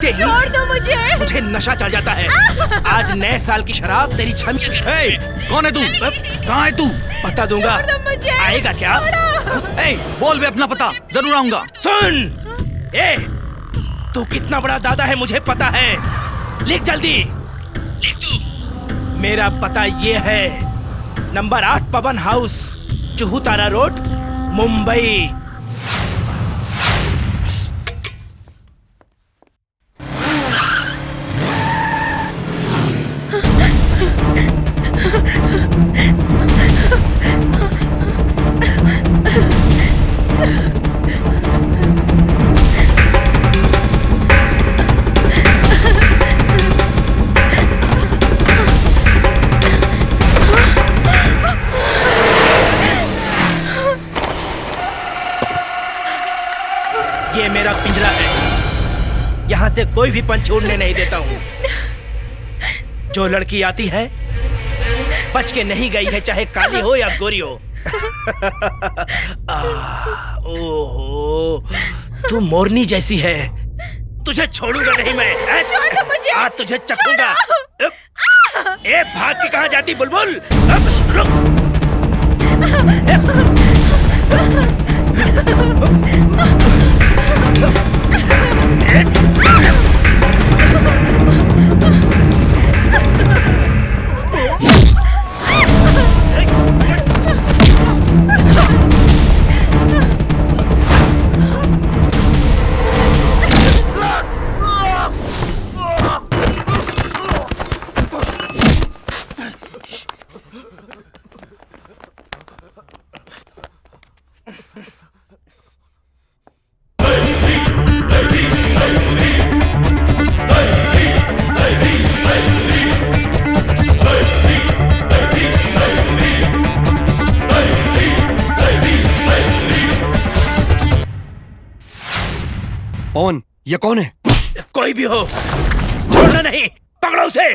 छोड़ दो मुझे। मुझे नशा चढ़ जाता है। आज नए साल की शराब तेरी छमिया के। कौन है तू? कहाँ है तू? पता दूंगा। छोड़ दो मुझे। आएगा क्या? बोल बे अपना पता, जरूर आऊंगा। सुन, तू कितना बड़ा दादा है मुझे पता है। लिख जल्दी, लिख तू। मेरा पता ये है, नंबर 8 पवन हाउस, जुहू तारा रोड, मुंबई। ये मेरा पिंजरा है, यहाँ से कोई भी पंछी उड़ने नहीं देता हूँ। जो लड़की आती है बच के नहीं गई है, चाहे काली हो या गोरी हो। ओहो, तू मोरनी जैसी है, तुझे छोड़ूंगा नहीं मैं। छोड़ दो मुझे। आज तुझे चखूंगा। भाग के कहाँ जाती बुलबुल? रुक। पवन, ये कौन है? कोई भी हो, छोड़ना नहीं, पकड़ो उसे।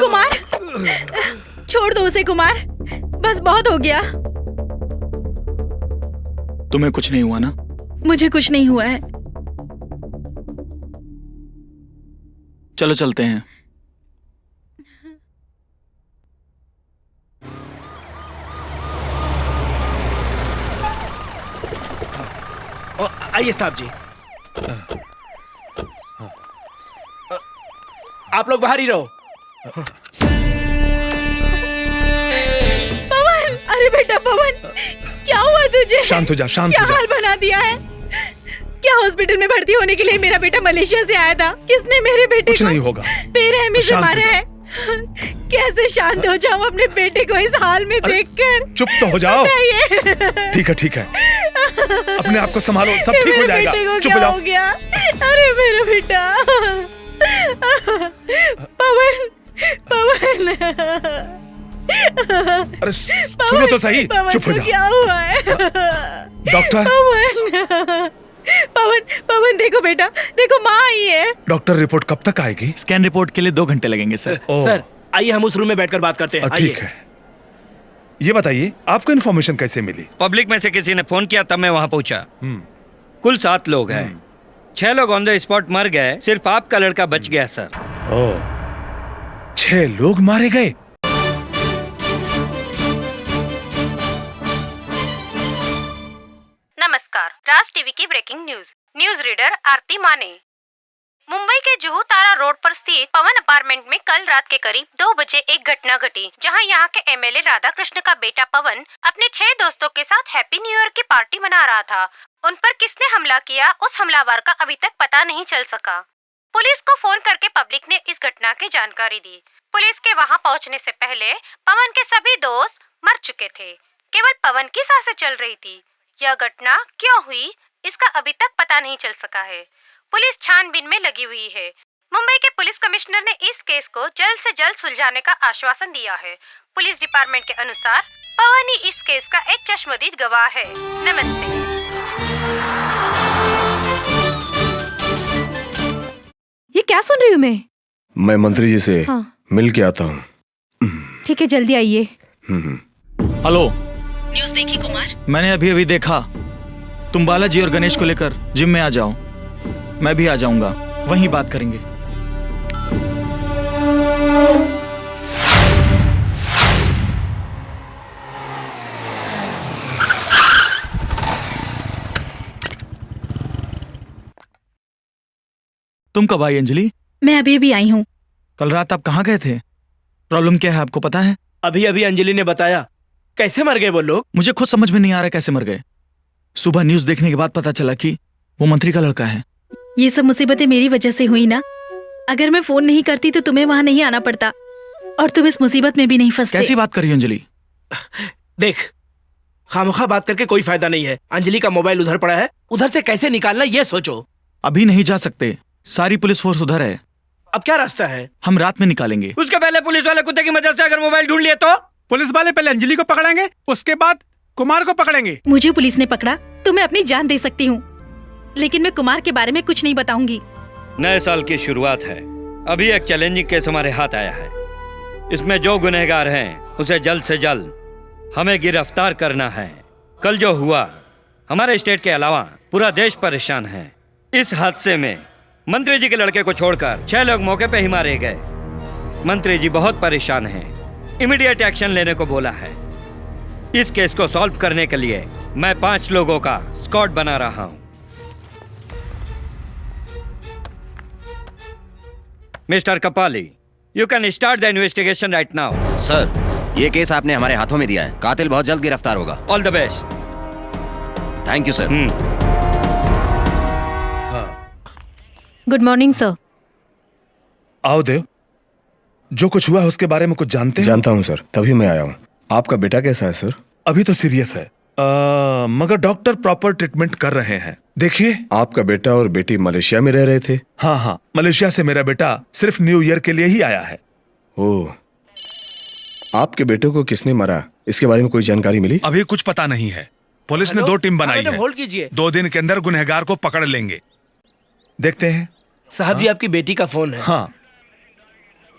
कुमार, छोड़ दो उसे कुमार, बस बहुत हो गया। तुम्हें कुछ नहीं हुआ ना? मुझे कुछ नहीं हुआ है। चलो चलते हैं। आइए साहब जी। आप लोग बाहर ही रहो। पवन, अरे बेटा पवन, क्या हुआ तुझे? शांत हो जा, शांत क्या हो जा। हाल बना दिया है? क्या हॉस्पिटल में भर्ती होने के लिए मेरा बेटा मलेशिया से आया था? किसने मेरे बेटे कुछ को नहीं होगा। बेरहमी से शांत हो मारा जा। है? कैसे शांत हो जाऊं अपने बेटे को इस हाल में देखकर? चुप तो हो जाओ। बताइए। ठीक है ठीक है, अपने आप को संभालो, सब ठीक हो मेरे जाएगा। बेटे को चुप क्या हो जाओ। हो गया? अरे मेरा बेटा पवन, पवन, अरे सुनो तो सही, पवन चुप हो को जाओ। क्या हुआ है? डॉक्टर। पवन, पवन, पवन देखो बेटा, देखो माँ आई है। डॉक्टर रिपोर्ट कब तक आएगी? स्कैन रिपोर्ट के लिए 2 घंटे लगेंगे सर। ओह। सर आइए हम उस रूम में बैठकर बात करते हैं। ठीक है, ये बताइए आपको इन्फॉर्मेशन कैसे मिली? पब्लिक में से किसी ने फोन किया तब मैं वहां पहुंचा। कुल 7 लोग हैं। 6 लोग ऑन द स्पॉट मर गए, सिर्फ आपका लड़का बच गया सर। ओह, 6 लोग मारे गए। नमस्कार, राज टीवी की ब्रेकिंग न्यूज रीडर आरती माने। मुंबई के जुहू तारा रोड पर स्थित पवन अपार्टमेंट में कल रात के करीब 2 बजे एक घटना घटी, जहां यहां के एमएलए राधा कृष्ण का बेटा पवन अपने 6 दोस्तों के साथ हैप्पी न्यू ईयर की पार्टी मना रहा था। उन पर किसने हमला किया, उस हमलावर का अभी तक पता नहीं चल सका। पुलिस को फोन करके पब्लिक ने इस घटना की जानकारी दी। पुलिस के वहां पहुंचने से पहले पवन के सभी दोस्त मर चुके थे, केवल पवन की सांसें चल रही थी। यह घटना क्यों हुई, इसका अभी तक पता नहीं चल सका है। पुलिस छानबीन में लगी हुई है। मुंबई के पुलिस कमिश्नर ने इस केस को जल्द से जल्द सुलझाने का आश्वासन दिया है। पुलिस डिपार्टमेंट के अनुसार पवन ही इस केस का एक चश्मदीद गवाह है। नमस्ते। ये क्या सुन रही हूँ मैं मंत्री जी से हाँ। मिल के आता हूँ। ठीक है, जल्दी आइए। हेलो, न्यूज़ देखी कुमार? मैंने अभी अभी देखा। तुम बालाजी और गणेश को लेकर जिम में आ जाओ, मैं भी आ जाऊंगा, वहीं बात करेंगे। तुम कब आई अंजलि? मैं अभी अभी आई हूँ। कल रात आप कहाँ गए थे? प्रॉब्लम क्या है आपको पता है? अभी अभी अंजलि ने बताया। कैसे मर गए वो लोग? मुझे खुद समझ में नहीं आ रहा कैसे मर गए। सुबह न्यूज़ देखने के बाद पता चला कि वो मंत्री का लड़का है। ये सब मुसीबतें मेरी वजह से हुई ना। अगर मैं फोन नहीं करती तो तुम्हें वहाँ नहीं आना पड़ता और तुम इस मुसीबत में भी नहीं फंसते। कैसी बात कर रही हो अंजलि? देख, खामोखा बात करके कोई फायदा नहीं है। अंजलि का मोबाइल उधर पड़ा है, उधर से कैसे निकालना ये सोचो। अभी नहीं जा सकते, सारी पुलिस फोर्स उधर है। अब क्या रास्ता है? हम रात में निकालेंगे। उसके पहले पुलिस वाले कुत्ते की मदद से अगर मोबाइल ढूंढ लिए तो? पुलिस वाले पहले अंजलि को पकड़ेंगे, उसके बाद कुमार को पकड़ेंगे। मुझे पुलिस ने पकड़ा तो मैं अपनी जान दे सकती हूँ, लेकिन मैं कुमार के बारे में कुछ नहीं बताऊंगी। नए साल की शुरुआत है। अभी एक चैलेंजिंग केस हमारे हाथ आया है। इसमें जो गुनहगार हैं उसे जल्द से जल्द हमें गिरफ्तार करना है। कल जो हुआ, हमारे स्टेट के अलावा पूरा देश परेशान है। इस हादसे में मंत्री जी के लड़के को छोड़कर 6 लोग मौके पे ही मारे गए। मंत्री जी बहुत परेशान हैं, इमीडिएट एक्शन लेने को बोला है। इस केस को सॉल्व करने के लिए मैं 5 लोगों का स्क्वाड बना रहा हूं। Mister Kapali, you can start the investigation right now. Sir, ये केस आपने हमारे हाथों में दिया है। कातिल बहुत जल्द गिरफ्तार होगा। All the best. Thank you sir. Good morning sir. आओ देव, जो कुछ हुआ है उसके बारे में कुछ जानते हैं? जानता हूँ सर, तभी मैं आया हूँ। आपका बेटा कैसा है सर? अभी तो सीरियस है, मगर डॉक्टर प्रॉपर ट्रीटमेंट कर रहे हैं। देखिए, आपका बेटा और बेटी मलेशिया में रह रहे थे? हाँ हाँ, मलेशिया से मेरा बेटा सिर्फ न्यू ईयर के लिए ही आया है। ओह, आपके बेटे को किसने मारा, इसके बारे में कोई जानकारी मिली? अभी कुछ पता नहीं है। पुलिस ने 2 टीम बनाई है। होल्ड कीजिए। 2 दिन के अंदर गुनहगार को पकड़ लेंगे। देखते हैं। साहब जी, आपकी बेटी का फोन है। हाँ,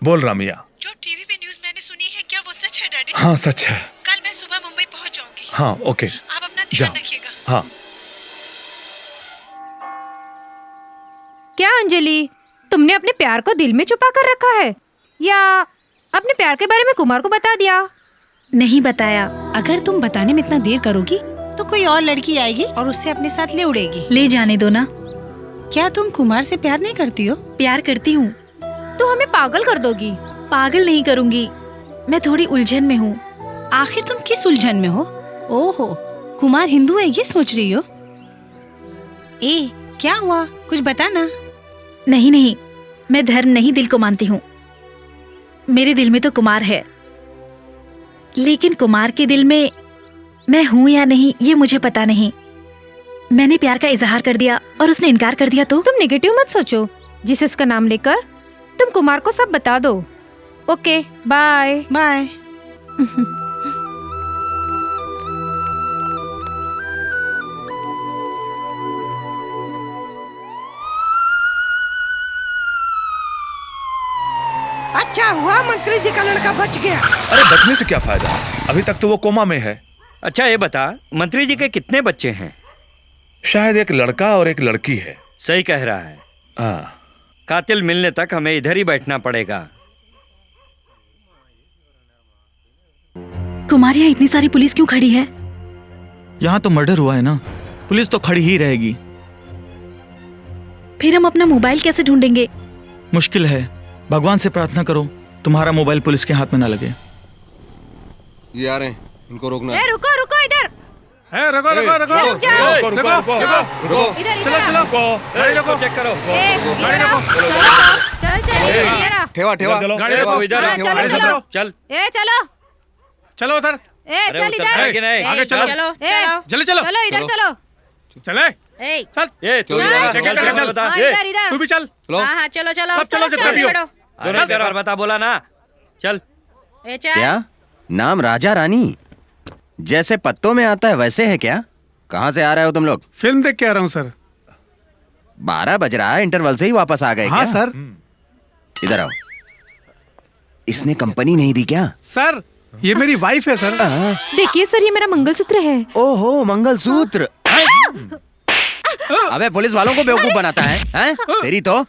बोल रामिया। जो टीवी पे न्यूज़ मैंने सुनी है, क्या वो सच है डैडी? हाँ सच है। कल मैं सुबह मुंबई पहुंच जाऊंगी। हाँ ओके, आप अपना जाओ। ध्यान रखिएगा। हाँ। क्या अंजलि, तुमने अपने प्यार को दिल में छुपा कर रखा है या अपने प्यार के बारे में कुमार को बता दिया? नहीं बताया। अगर तुम बताने में इतना देर करोगी तो कोई और लड़की आएगी और उससे अपने साथ ले उड़ेगी। ले जाने दो ना। क्या तुम कुमार से प्यार नहीं करती हो? प्यार करती हूँ। तो हमें पागल कर दोगी? पागल नहीं करूँगी, मैं थोड़ी उलझन में हूँ। आखिर तुम किस उलझन में हो? ओहो, कुमार हिंदू है ये सोच रही हो? ए, क्या हुआ, कुछ बता ना। नहीं नहीं, मैं धर्म नहीं दिल को मानती हूँ। मेरे दिल में तो कुमार है, लेकिन कुमार के दिल में मैं हूँ या नहीं ये मुझे पता नहीं। मैंने प्यार का इजहार कर दिया और उसने इनकार कर दिया तो? तुम नेगेटिव मत सोचो। जीसस का नाम लेकर तुम कुमार को सब बता दो। Okay, bye bye. अच्छा हुआ मंत्री जी का लड़का बच गया। अरे बचने से क्या फायदा, अभी तक तो वो कोमा में है। अच्छा ये बता, मंत्री जी के कितने बच्चे हैं? शायद एक लड़का और एक लड़की है। सही कह रहा है। हाँ। कातिल मिलने तक हमें इधर ही बैठना पड़ेगा। कुमार, यहाँ इतनी सारी पुलिस क्यों खड़ी है? यहाँ तो मर्डर हुआ है ना, पुलिस तो खड़ी ही रहेगी। फिर हम अपना मोबाइल कैसे ढूंढेंगे? मुश्किल है, भगवान से प्रार्थना करो तुम्हारा मोबाइल पुलिस के हाथ में ना लगे। ये आ रहे हैं, इनको रोकना ए, रुको रुको इधर। रुको रुको रुको रुक जाओ। रुको रुको रुको, इधर चलो चलो, गाड़ी रोको, चेक करो। चल ठेवा ठेवा, गाड़ी रोको, इधर हाँ, चलो, चलो। चल। ए चलो, चलो उधर, ए अरे चल उतर इधर। है कि नहीं? आगे चलो, ए, जल्दी चलो, चलो इधर चलो। चले, चल, ए तू हाँ, चल, चल, चल, बता। हाँ, ए, इधर इधर। तू भी चल, हाँ चलो चलो सब चलो, जितना भी हो। दोनों तेरा और बता, बोला ना। चल। क्या नाम राजा रानी जैसे पत्तों में आता है वैसे है क्या? कहाँ से आ रहे हो तुम लोग? फिल्म देख के आ रहा हूँ सर। 12 बज रहा है, इंटरवल से ही वापस आ गए हाँ क्या? सर। इधर आओ। इसने कंपनी नहीं दी क्या? सर, ये मेरी वाइफ है सर। देखिए सर, ये मेरा मंगलसूत्र है। ओहो, मंगलसूत्र। अबे पुलिस वालों को बेवकूफ बनाता है, हैं? तेरी तो।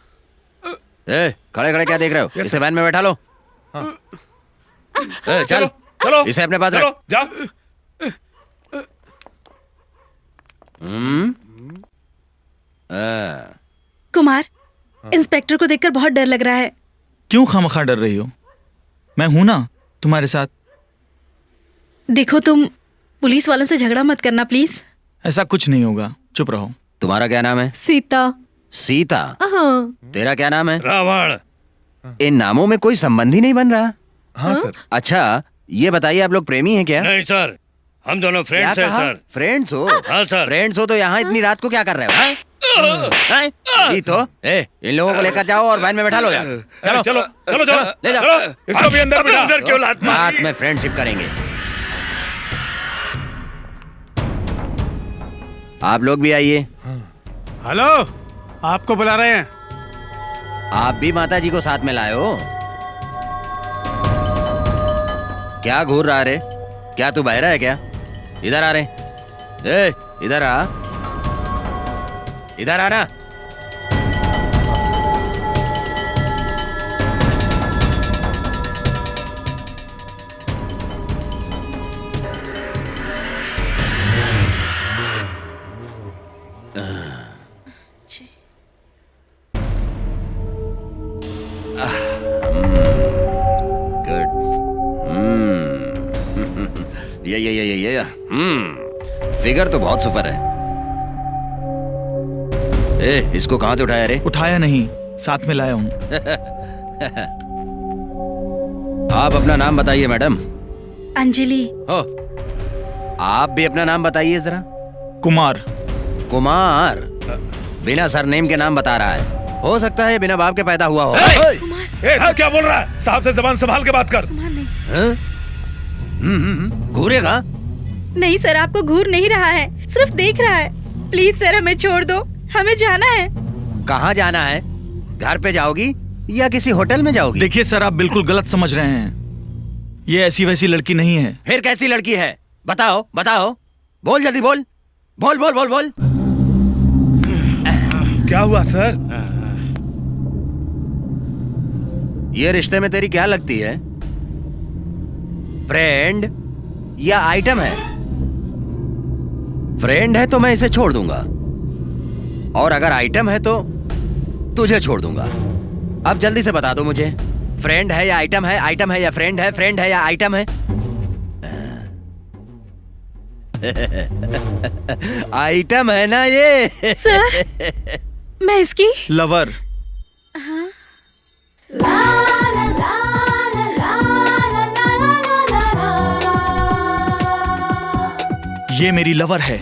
ए, खड़े खड़े क्या देख रहे हो? इसे वैन में बैठा लो। ए, चल चलो, इसे अपने पास रख। चलो, जा। कुमार, इंस्पेक्टर को देखकर बहुत डर लग रहा है। क्यों खामखा डर रही हो? मैं हूं ना तुम्हारे साथ। देखो, तुम पुलिस वालों से झगड़ा मत करना प्लीज। ऐसा कुछ नहीं होगा, चुप रहो। तुम्हारा क्या नाम है? सीता। सीता। हाँ। तेरा क्या नाम है? रावण। इन नामों में कोई संबंध ही नहीं बन रहा। हाँ सर। अच्छा ये बताइए, आप लोग प्रेमी हैं क्या? नहीं सर, हम दोनों फ्रेंड्स हैं सर। फ्रेंड्स हो? हाँ सर। फ्रेंड्स हो तो यहाँ इतनी रात को क्या कर रहे हो? हैं? ये तो इन लोगों को लेकर जाओ और वैन में बैठा लो यार। चलो चलो चलो चलो, ले जाओ। चलो, इसको भी अंदर बिठा। अंदर क्यों लात मारी? रात में फ्रेंडशिप करेंगे। आप लोग भी आइए। हेलो, आपको बुला रहे हैं। आप भी माता जी को साथ में लाए हो? क्या घूर रहा रे? क्या तू बहरा है क्या? इधर आ रे। ए, इधर आ। इधर आना। गुड। फिगर तो बहुत सुपर है। इसको कहां से उठाया रे? उठाया नहीं, साथ में लाया हूँ। आप अपना नाम बताइए मैडम। अंजलि। हो, आप भी अपना नाम बताइए जरा। कुमार। कुमार बिना सरनेम के नाम बता रहा है। हो सकता है बिना बाप के पैदा हुआ हो। क्या बोल रहा है? साहब से जबान संभाल के बात कर। घूरेगा? नहीं सर, आपको घूर नहीं रहा है, सिर्फ देख रहा है। प्लीज सर, हमें छोड़ दो, हमें जाना है। कहाँ जाना है? घर पे जाओगी या किसी होटल में जाओगी? देखिए सर, आप बिल्कुल गलत समझ रहे हैं। ये ऐसी वैसी लड़की नहीं है। फिर कैसी लड़की है? बताओ बताओ, बोल जल्दी बोल, बोल बोल बोल बोल। क्या हुआ सर? ये रिश्ते में तेरी क्या लगती है? फ्रेंड या आइटम है? फ्रेंड है तो मैं इसे छोड़ दूंगा, और अगर आइटम है तो तुझे छोड़ दूंगा। अब जल्दी से बता दो मुझे, फ्रेंड है या आइटम है? आइटम है या फ्रेंड है? फ्रेंड है या आइटम है? आइटम है ना ये? सर, मैं इसकी लवर। ये मेरी लवर है।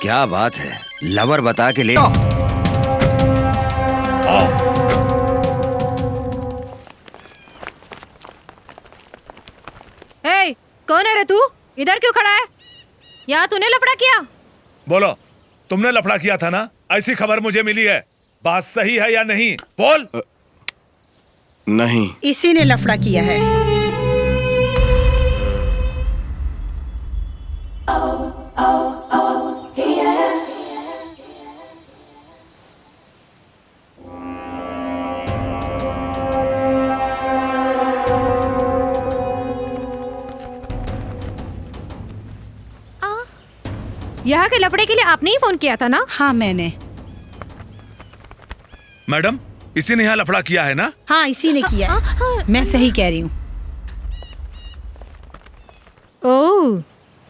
क्या बात है, लवर बता के ले। ए, कौन है रे तू? इधर क्यों खड़ा है? यहाँ तूने लफड़ा किया? बोलो, तुमने लफड़ा किया था ना? ऐसी खबर मुझे मिली है, बात सही है या नहीं? बोल। नहीं। इसी ने लफड़ा किया है। यहाँ के लफड़े के लिए आपने ही फोन किया था ना? हाँ मैंने। मैडम, इसी ने यहाँ लफड़ा किया है ना? हाँ इसी ने किया है। मैं सही कह रही हूँ। ओह,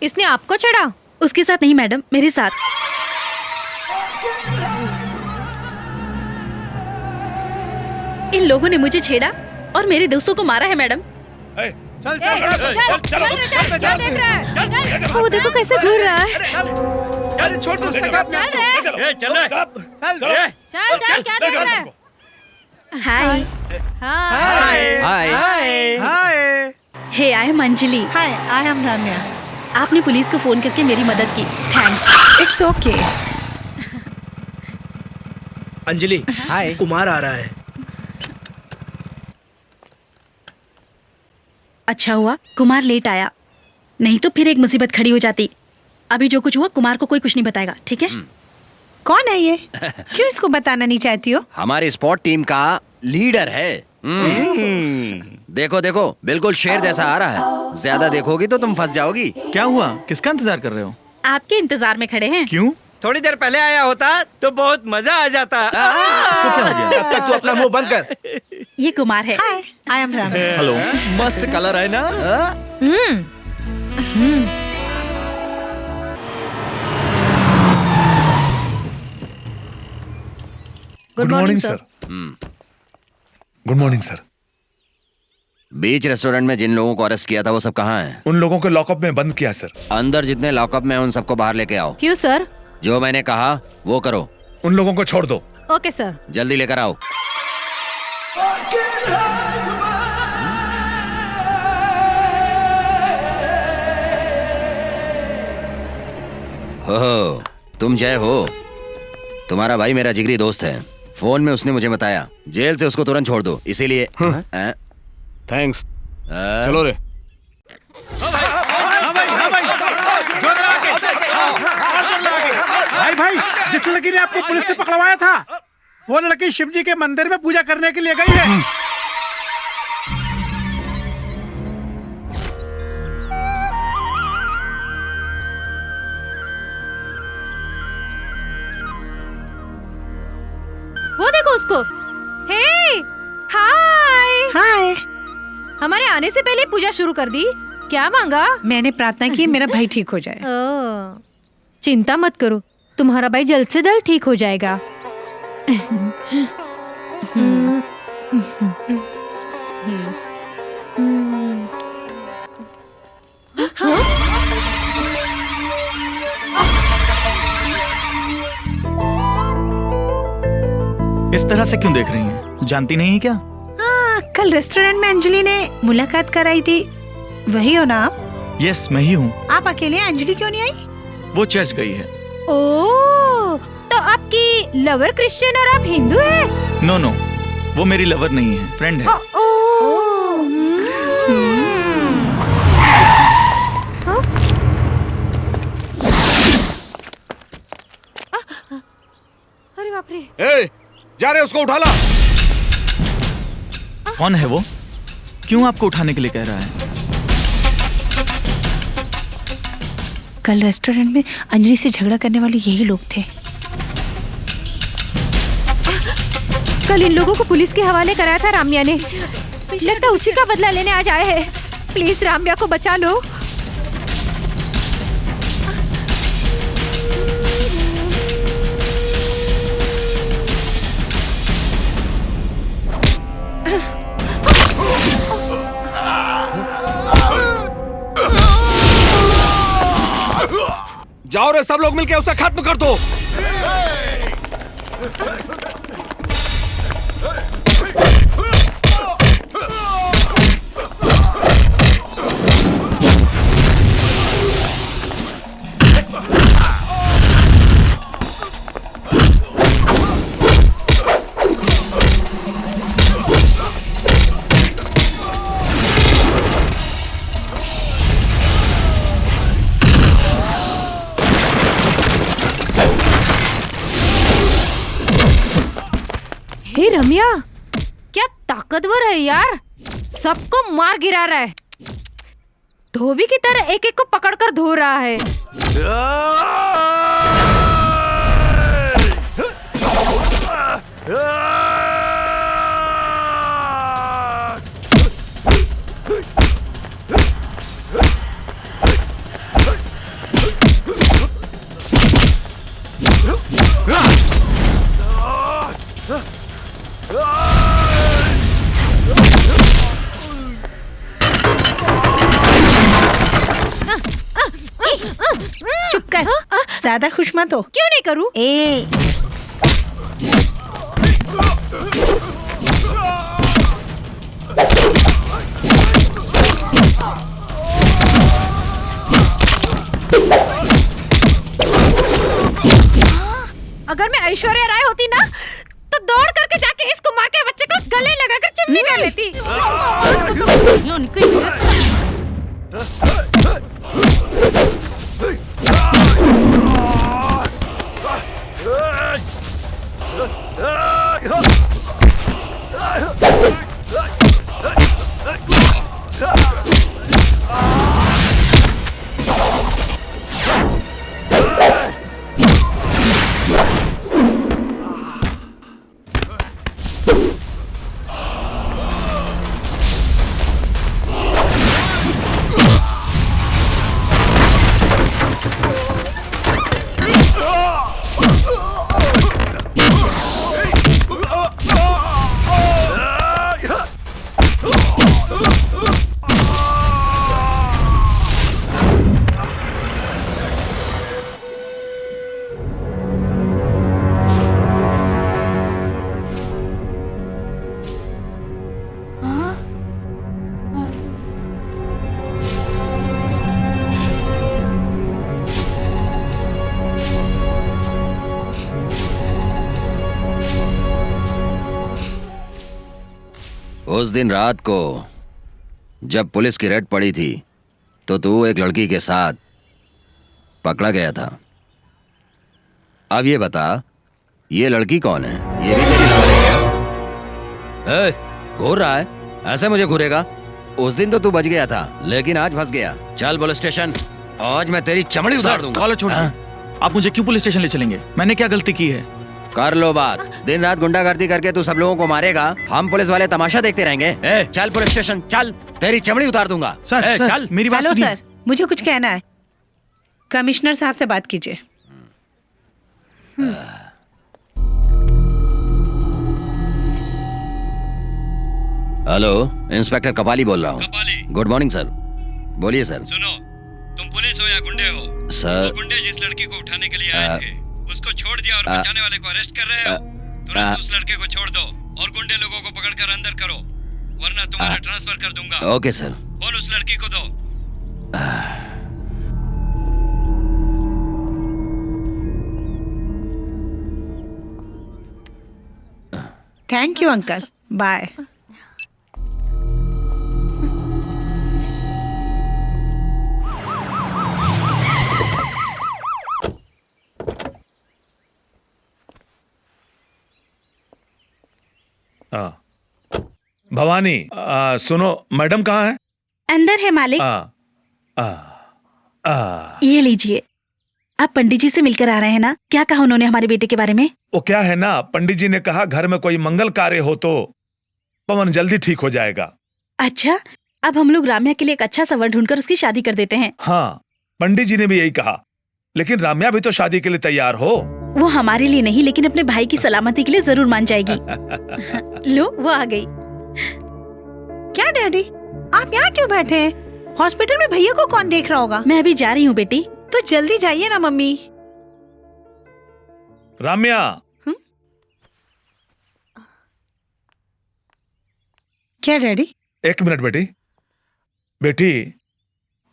इसने आपको छेड़ा? उसके साथ नहीं मैडम, मेरे साथ। इन लोगों ने मुझे छेड़ा और मेरे दोस्तों को मारा है मैडम। चल क्या देख रहा है? वो देखो कैसे घूर रहा है। छोड़ दो, चल रे, चल क्या देख रहा है? Hi. Hi hi. Hey, I am Anjali. Hi, I am Ramya. आपने पुलिस को फोन करके मेरी मदद की, thanks. It's okay. Anjali, hi. Kumar आ रहा है। अच्छा हुआ कुमार लेट आया, नहीं तो फिर एक मुसीबत खड़ी हो जाती। अभी जो कुछ हुआ कुमार को कोई कुछ नहीं बताएगा, ठीक है? कौन है ये? क्यों इसको बताना नहीं चाहती हो? हमारी स्पोर्ट टीम का लीडर है। देखो देखो, बिल्कुल शेर जैसा आ रहा है। ज्यादा देखोगी तो तुम फंस जाओगी। क्या हुआ? किसका इंतजार कर रहे हो? आपके इंतजार में खड़े हैं। क्यों? थोड़ी देर पहले आया होता तो बहुत मजा आ जाता। इसको क्या हो गया? तब तक तू अपना मुंह बंद कर। ये कुमार है। Hi, I am Ramya. Hello. मस्त कलर है ना? Good morning sir. Good morning sir. Beach restaurant में जिन लोगों को अरेस्ट किया था वो सब कहाँ हैं? उन लोगों को लॉकअप में बंद किया सर। अंदर जितने लॉकअप में हैं, उन सबको बाहर लेके आओ। क्यों सर? जो मैंने कहा वो करो। उन लोगों को छोड़ दो। Okay sir. जल्दी लेकर आओ। हो, तुम जय हो। तुम्हारा भाई मेरा जिगरी दोस्त है। फोन में उसने मुझे बताया जेल से उसको तुरंत छोड़ दो, इसीलिए। थैंक्स। चलो रे। भाई, जिस लड़की ने आपको पुलिस से पकड़वाया था, वो लड़की शिव जी के मंदिर में पूजा करने के लिए गई है। उसको। हे, हाय। हाय। हमारे आने से पहले पूजा शुरू कर दी। क्या मांगा? मैंने प्रार्थना की मेरा भाई ठीक हो जाए। चिंता मत करो, तुम्हारा भाई जल्द से जल्द ठीक हो जाएगा। इस तरह से क्यों देख रही हैं? जानती नहीं है क्या? कल रेस्टोरेंट में अंजलि ने मुलाकात कराई थी, वही हो ना आप? यस, मैं ही हूँ। आप अकेले हैं, अंजलि क्यों नहीं आई? वो चर्च गई है। ओह, तो आपकी लवर क्रिश्चियन और आप हिंदू हैं? नो नो, वो मेरी लवर नहीं है, फ्रेंड है। अरे बाप रे। ए, जा रहे उसको उठा ला। कौन है वो? क्यों आपको उठाने के लिए कह रहा है? कल रेस्टोरेंट में अंजलि से झगड़ा करने वाले यही लोग थे। कल इन लोगों को पुलिस के हवाले कराया था राम्या ने। लगता उसी का बदला लेने आज आए हैं। प्लीज राम्या को बचा लो। जाओ रे सब लोग मिलके उसे खत्म कर दो। हे रम्या, क्या ताकतवर है यार, सबको मार गिरा रहा है। धोबी की तरह एक एक को पकड़कर धो रहा है। चुप कर, ज्यादा खुश मत हो। क्यों नहीं करूं? अगर मैं ऐश्वर्या राय होती ना तो दौड़ करके जाके इस कुमार के बच्चे को गले लगाकर चुम्मी कर लेती। उस दिन रात को जब पुलिस की रेड पड़ी थी तो तू एक लड़की के साथ पकड़ा गया था। अब ये बता, ये लड़की कौन है? ये भी तेरी लवर है क्या? घूर रहा है? ऐसे मुझे घूरेगा? उस दिन तो तू बच गया था, लेकिन आज फंस गया। चल पुलिस स्टेशन, आज मैं तेरी चमड़ी उतार दूंगा। कॉलर छोड़िए। आप मुझे क्यों पुलिस स्टेशन ले चलेंगे? मैंने क्या गलती की है? कर लो बात। दिन रात गुंडागर्दी करके तू सब लोगों को मारेगा, हम पुलिस वाले तमाशा देखते रहेंगे। ए, चल पुलिस स्टेशन चल, तेरी चमड़ी उतार दूंगा। सर, चल। मेरी बात हेलो सुनिए। सर, मुझे कुछ कहना है। कमिश्नर साहब से बात कीजिए। हेलो, इंस्पेक्टर कपाली बोल रहा हूँ। कपाली। Good morning sir. बोलिए सर। सुनो, तुम पुलिस हो या गुंडे हो? सर, वो गुंडे जिस लड़की को उठाने के लिए आए थे, उसको छोड़ दिया और बचाने वाले को अरेस्ट कर रहे हो। तुरंत उस लड़के को छोड़ दो और गुंडे लोगों को पकड़कर अंदर करो, वरना तुम्हारा ट्रांसफर कर दूंगा। Okay sir. फोन उस लड़की को दो। Thank you uncle, bye. Bhavani, सुनो, मैडम कहाँ है? अंदर है मालिक। ये लीजिए, आप पंडित जी से मिलकर आ रहे हैं ना? क्या कहा उन्होंने हमारे बेटे के बारे में? वो क्या है ना, पंडित जी ने कहा घर में कोई मंगल कार्य हो तो पवन जल्दी ठीक हो जाएगा। अच्छा, अब हम लोग राम्या के लिए एक अच्छा सा वर ढूंढकर उसकी शादी कर देते हैं। हाँ, पंडित जी ने भी यही कहा, लेकिन राम्या भी तो शादी के लिए तैयार हो। वो हमारे लिए नहीं, लेकिन अपने भाई की सलामती के लिए जरूर मान जाएगी। लो, वो आ गई। क्या डैडी, आप यहाँ क्यों बैठे हैं? हॉस्पिटल में भैया को कौन देख रहा होगा? मैं अभी जा रही हूँ बेटी। तो जल्दी जाइए ना मम्मी। राम्या, क्या डैडी? एक मिनट बेटी। बेटी,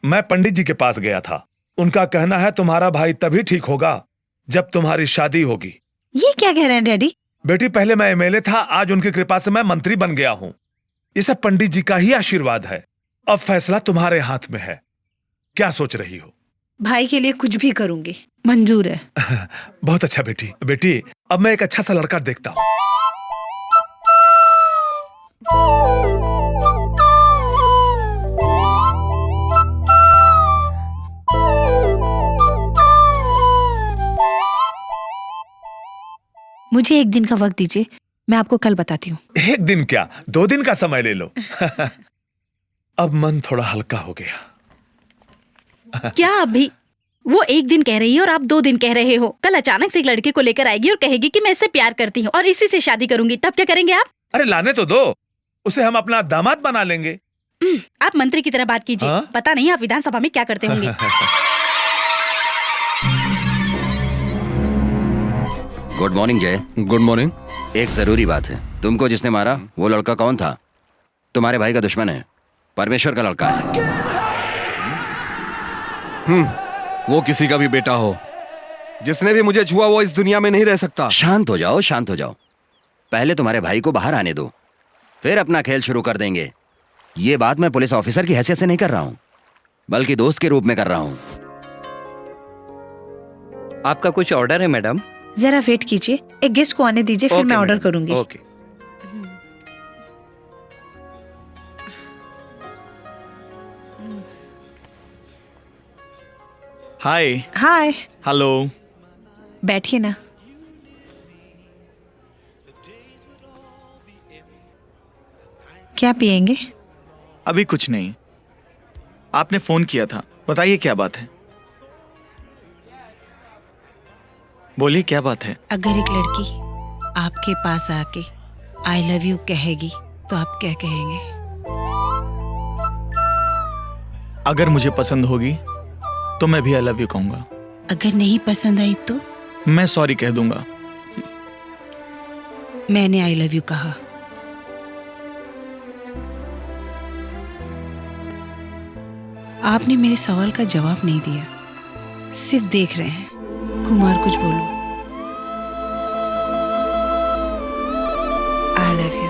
मैं पंडित जी के पास गया था। उनका कहना है तुम्हारा भाई तभी ठीक होगा जब तुम्हारी शादी होगी। ये क्या कह रहे हैं डैडी? बेटी, पहले मैं एमएलए था, आज उनकी कृपा से मैं मंत्री बन गया हूँ। ये सब पंडित जी का ही आशीर्वाद है। अब फैसला तुम्हारे हाथ में है। क्या सोच रही हो? भाई के लिए कुछ भी करूंगी, मंजूर है। बहुत अच्छा बेटी। बेटी, अब मैं एक अच्छा सा लड़का देखता हूँ। मुझे एक दिन का वक्त दीजिए, मैं आपको कल बताती हूँ। एक दिन क्या, 2 दिन का समय ले लो। अब मन थोड़ा हल्का हो गया। क्या अभी? वो एक दिन कह रही है और आप 2 दिन कह रहे हो। कल अचानक से एक लड़के को लेकर आएगी और कहेगी कि मैं इससे प्यार करती हूँ और इसी से शादी करूंगी, तब क्या करेंगे आप? अरे लाने तो दो, उसे हम अपना दामाद बना लेंगे। आप मंत्री की तरह बात कीजिए। हाँ? पता नहीं आप विधानसभा में क्या करते होंगे। गुड मॉर्निंग जय। Good morning. एक जरूरी बात है। तुमको जिसने मारा वो लड़का कौन था? तुम्हारे भाई का दुश्मन है, परमेश्वर का लड़का है। वो किसी का भी बेटा हो, जिसने भी मुझे छुआ वो इस दुनिया में नहीं रह सकता। शांत हो जाओ, शांत हो जाओ। पहले तुम्हारे भाई को बाहर आने दो, फिर अपना खेल शुरू कर देंगे। ये बात मैं पुलिस ऑफिसर की हैसियत से नहीं कर रहा हूं, बल्कि दोस्त के रूप में कर रहा हूं। आपका कुछ ऑर्डर है मैडम? जरा वेट कीजिए, एक गेस्ट को आने दीजिए, फिर मैं ऑर्डर करूंगी। ओके। हाय। हाय। हेलो। बैठिए ना। क्या पिएंगे? अभी कुछ नहीं। आपने फोन किया था, बताइए क्या बात है। बोलिए क्या बात है। अगर एक लड़की आपके पास आके आई लव यू कहेगी तो आप क्या कहेंगे? अगर मुझे पसंद होगी तो मैं भी आई लव यू कहूंगा। अगर नहीं पसंद आई तो? मैं सॉरी कह दूंगा। मैंने आई लव यू कहा। आपने मेरे सवाल का जवाब नहीं दिया, सिर्फ देख रहे हैं। कुमार, कुछ बोलो। I love you.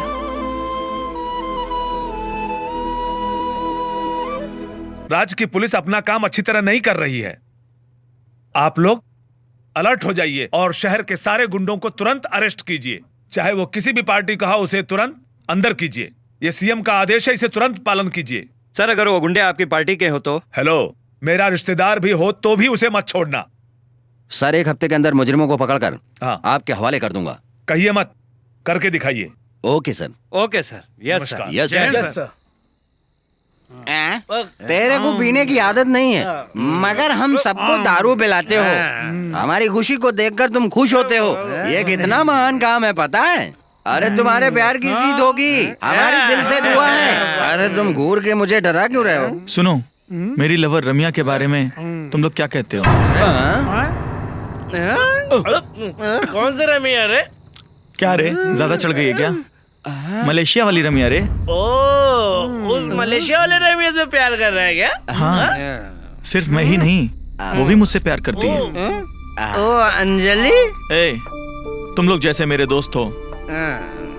राज्य की पुलिस अपना काम अच्छी तरह नहीं कर रही है। आप लोग अलर्ट हो जाइए और शहर के सारे गुंडों को तुरंत अरेस्ट कीजिए। चाहे वो किसी भी पार्टी का हो, उसे तुरंत अंदर कीजिए। ये सीएम का आदेश है, इसे तुरंत पालन कीजिए। सर, अगर वो गुंडे आपकी पार्टी के हो तो? हेलो, मेरा रिश्तेदार भी हो तो भी उसे मत छोड़ना। सर, 1 हफ्ते के अंदर मुजरिमों को पकड़कर हाँ। आपके हवाले कर दूंगा। कहिए मत, करके दिखाइए। Okay sir. Okay sir. Yes sir. नमस्कार। Yes yes sir. सर। तेरे को पीने की आदत नहीं है, मगर हम सबको दारू पिलाते हो। हमारी खुशी को देखकर तुम खुश होते हो। ये कितना महान काम है, पता है? अरे तुम्हारे प्यार की जीत होगी, हमारी दिल से दुआ है। अरे तुम घूर के मुझे डरा क्यों रहे हो? सुनो, मेरी लवर रमिया के बारे में तुम लोग क्या कहते हो? कौन से रमिया रे? क्या रे, ज्यादा चढ़ गई है क्या? मलेशिया वाली रमिया रे। ओ, उस मलेशिया वाले रमिया से प्यार कर रहा है क्या? हाँ, सिर्फ मैं ही नहीं, वो भी मुझसे प्यार करती है। ओ अंजलि, ए, तुम लोग जैसे मेरे दोस्त हो,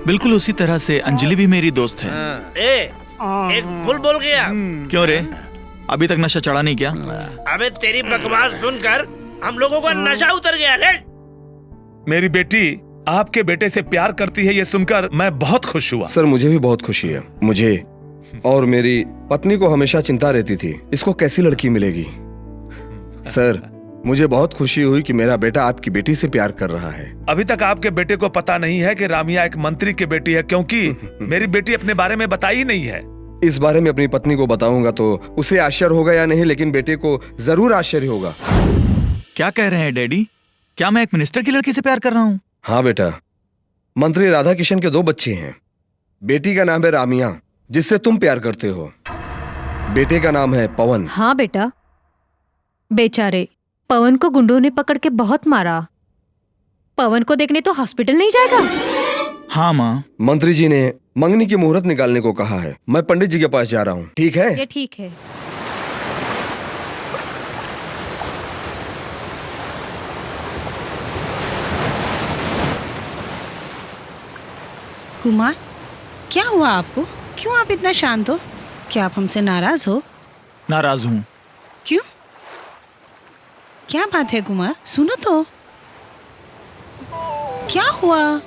बिल्कुल उसी तरह से अंजलि भी मेरी दोस्त है। एक फुल बोल गया। क्यों रे, अभी तक नशा चढ़ा नहीं क्या? अबे तेरी बकवास सुनकर हम लोगों का नशा उतर गया रे। मेरी बेटी आपके बेटे से प्यार करती है, ये सुनकर मैं बहुत खुश हुआ। सर, मुझे भी बहुत खुशी है। मुझे और मेरी पत्नी को हमेशा चिंता रहती थी, इसको कैसी लड़की मिलेगी। सर, मुझे बहुत खुशी हुई कि मेरा बेटा आपकी बेटी से प्यार कर रहा है। अभी तक आपके बेटे को पता नहीं है कि रामिया एक मंत्री की बेटी है, क्योंकि मेरी बेटी अपने बारे में बताई ही नहीं है। इस बारे में अपनी पत्नी को बताऊंगा तो उसे आश्चर्य होगा या नहीं, लेकिन बेटे को जरूर आश्चर्य होगा। क्या कह रहे हैं डैडी? क्या मैं एक मिनिस्टर की लड़की से प्यार कर रहा हूँ? हाँ बेटा, मंत्री राधा किशन के 2 बच्चे हैं। बेटी का नाम है रामिया, जिससे तुम प्यार करते हो। बेटे का नाम है पवन। हाँ बेटा, बेचारे पवन को गुंडों ने पकड़ के बहुत मारा। पवन को देखने तो हॉस्पिटल नहीं जाएगा? हाँ माँ। मंत्री जी ने मंगनी की मुहूर्त निकालने को कहा है। मैं पंडित जी के पास जा रहा हूँ, ठीक है? ये ठीक है। कुमार, क्या हुआ आपको? क्यों आप इतना शांत हो? क्या आप हमसे नाराज हो? नाराज हूँ। क्यों? क्या बात है कुमार, सुनो तो। क्या हुआ?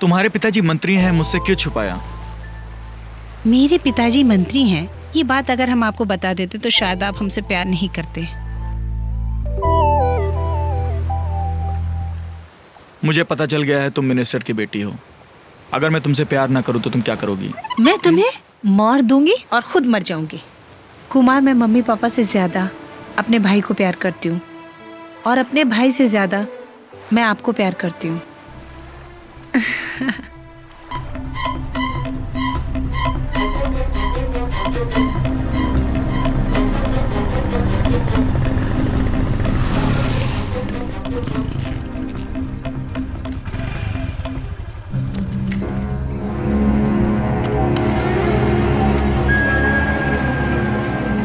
तुम्हारे पिताजी मंत्री हैं, मुझसे क्यों छुपाया? मेरे पिताजी मंत्री हैं, ये बात अगर हम आपको बता देते तो शायद आप हमसे प्यार नहीं करते। मुझे पता चल गया है तुम मिनिस्टर की बेटी हो। अगर मैं तुमसे प्यार ना करूँ तो तुम क्या करोगी? मैं तुम्हें मार दूंगी और खुद मर जाऊंगी। कुमार, मैं मम्मी पापा से ज्यादा अपने भाई को प्यार करती हूँ, और अपने भाई से ज्यादा मैं आपको प्यार करती हूँ।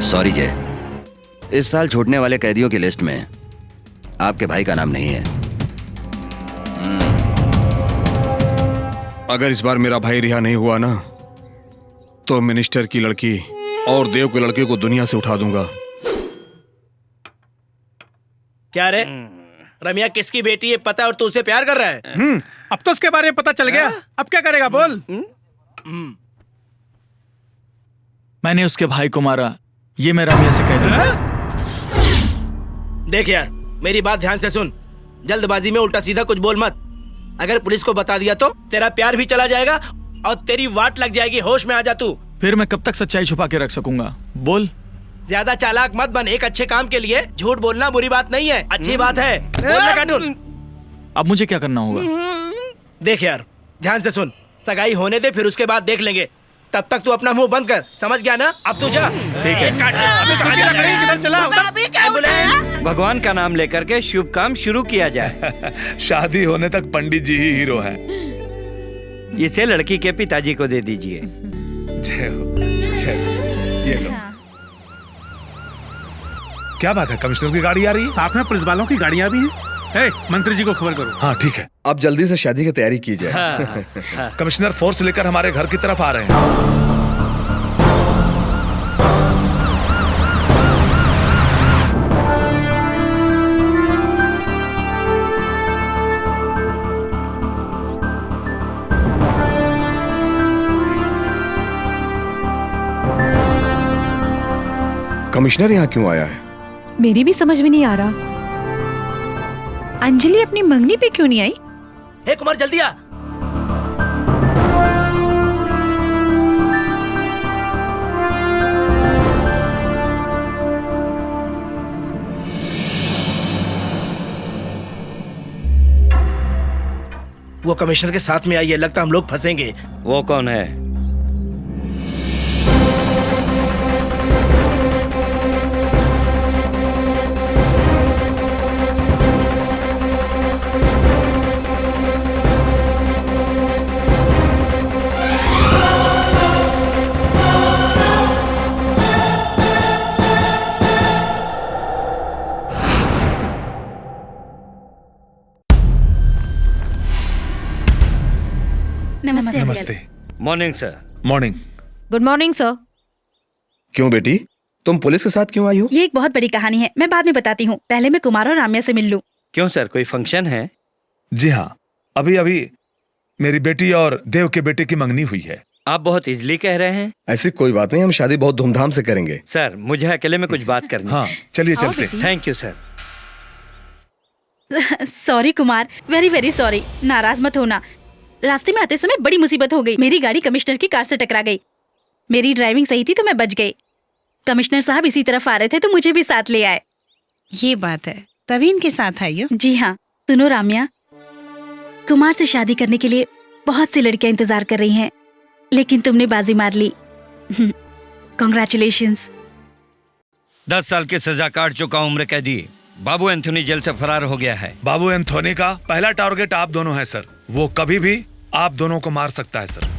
सॉरी जय, इस साल छूटने वाले कैदियों की लिस्ट में आपके भाई का नाम नहीं है। अगर इस बार मेरा भाई रिहा नहीं हुआ ना, तो मिनिस्टर की लड़की और देव की लड़की को दुनिया से उठा दूंगा। क्या रे, रमिया किसकी बेटी है पता है और तू उससे प्यार कर रहा है? अब तो उसके बारे में पता चल गया, अब क्या करेगा बोल? मैंने उसके भाई को मारा, ये मैं रामिया से कह दूंगा। देख यार, मेरी बात ध्यान से सुन। जल्दबाजी में उल्टा सीधा कुछ बोल मत। अगर पुलिस को बता दिया तो तेरा प्यार भी चला जाएगा और तेरी वाट लग जाएगी। होश में आ जा तू। फिर मैं कब तक सच्चाई छुपा के रख सकूंगा? बोल। ज्यादा चालाक मत बन। एक अच्छे काम के लिए झूठ बोलना बुरी बात नहीं है, अच्छी बात है। बोलना कानून। अब मुझे क्या करना होगा? देख यार, ध्यान से सुन। सगाई होने दे, फिर उसके बाद देख लेंगे। तब तक तू अपना मुंह बंद कर, समझ गया ना? अब तू जा। ठीक है। किधर चला? एम्बुलेंस। भगवान का नाम लेकर के शुभ काम शुरू किया जाए। शादी होने तक पंडित जी ही हीरो हैं। इसे लड़की के पिताजी को दे दीजिए। जय हो, जय हो। ये लो। क्या बात है, कमिश्नर की गाड़ी आ रही है? साथ में पुलिस वालों की गाड़ियां भी हैं। मंत्री जी को खबर करो। हाँ ठीक है। अब जल्दी से शादी की तैयारी की जाए। हाँ। कमिश्नर फोर्स लेकर हमारे घर की तरफ आ रहे हैं। कमिश्नर यहाँ क्यों आया है? मेरी भी समझ में नहीं आ रहा। अंजलि अपनी मंगनी पे क्यों नहीं आई? हे कुमार जल्दी आ। वो कमिश्नर के साथ में आई है, लगता हम लोग फंसेंगे। वो कौन है? नमस्ते। नमस्ते। Morning sir. Morning. Good morning sir. क्यों बेटी, तुम पुलिस के साथ क्यों आई हो? ये एक बहुत बड़ी कहानी है, मैं बाद में बताती हूँ। पहले मैं कुमार और राम्या से मिल लूं। क्यों सर, कोई फंक्शन है? जी हाँ, अभी अभी मेरी बेटी और देव के बेटे की मंगनी हुई है। आप बहुत इजली कह रहे हैं। ऐसी कोई बात नहीं, हम शादी बहुत धूमधाम से करेंगे। सर मुझे अकेले में कुछ बात करनी है। हाँ चलिए चलते। Thank you sir. Sorry Kumar, very very sorry. नाराज मत होना। रास्ते में आते समय बड़ी मुसीबत हो गई। मेरी गाड़ी कमिश्नर की कार से टकरा गई। मेरी ड्राइविंग सही थी तो मैं बच गई। कमिश्नर साहब इसी तरफ आ रहे थे तो मुझे भी साथ ले आए। ये बात है, तभी इनके साथ आई हो। जी हाँ। सुनो राम्या, कुमार से शादी करने के लिए बहुत सी लड़कियां इंतजार कर रही हैं, लेकिन तुमने बाजी मार ली। कॉन्ग्रेचुलेशंस। 10 साल की सजा काट चुका उम्र कैदी बाबू एंथोनी जेल से फरार हो गया है। बाबू एंथोनी का पहला टारगेट आप दोनों है सर। वो कभी भी आप दोनों को मार सकता है सर।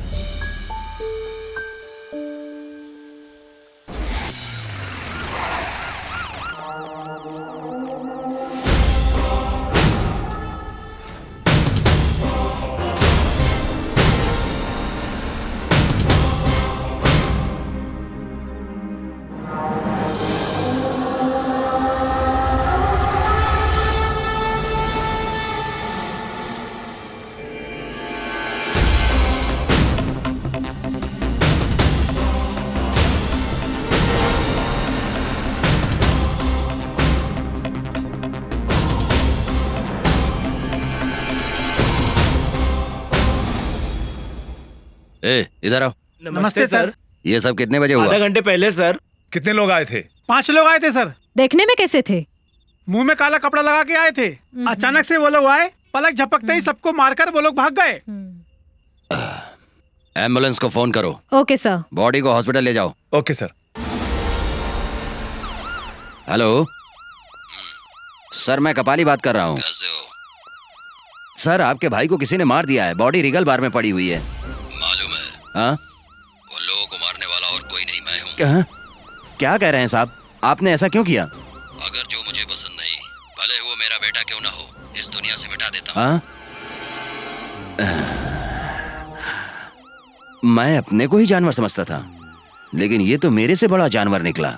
ए, इधर आओ। नमस्ते सर। ये सब कितने बजे हुआ? आधा घंटे पहले सर। कितने लोग आए थे? 5 लोग आए थे सर। देखने में कैसे थे? मुंह में काला कपड़ा लगा के आए थे। अचानक से वो लोग आए, पलक झपकते ही सबको मारकर वो लोग भाग गए। एम्बुलेंस को फोन करो। Okay sir. बॉडी को हॉस्पिटल ले जाओ। Okay sir. हेलो सर, मैं कपाली बात कर रहा हूँ। सर आपके भाई को किसी ने मार दिया है। बॉडी रिगल बार में पड़ी हुई है। मालूम है? हाँ, उन लोगों को मारने वाला और कोई नहीं, मैं हूँ। क्या कह रहे हैं साहब? आपने ऐसा क्यों किया? अगर जो मुझे पसंद नहीं, भले वो मेरा बेटा क्यों ना हो, इस दुनिया से मिटा देता हूँ। हाँ? मैं अपने को ही जानवर समझता था, लेकिन ये तो मेरे से बड़ा जानवर निकला।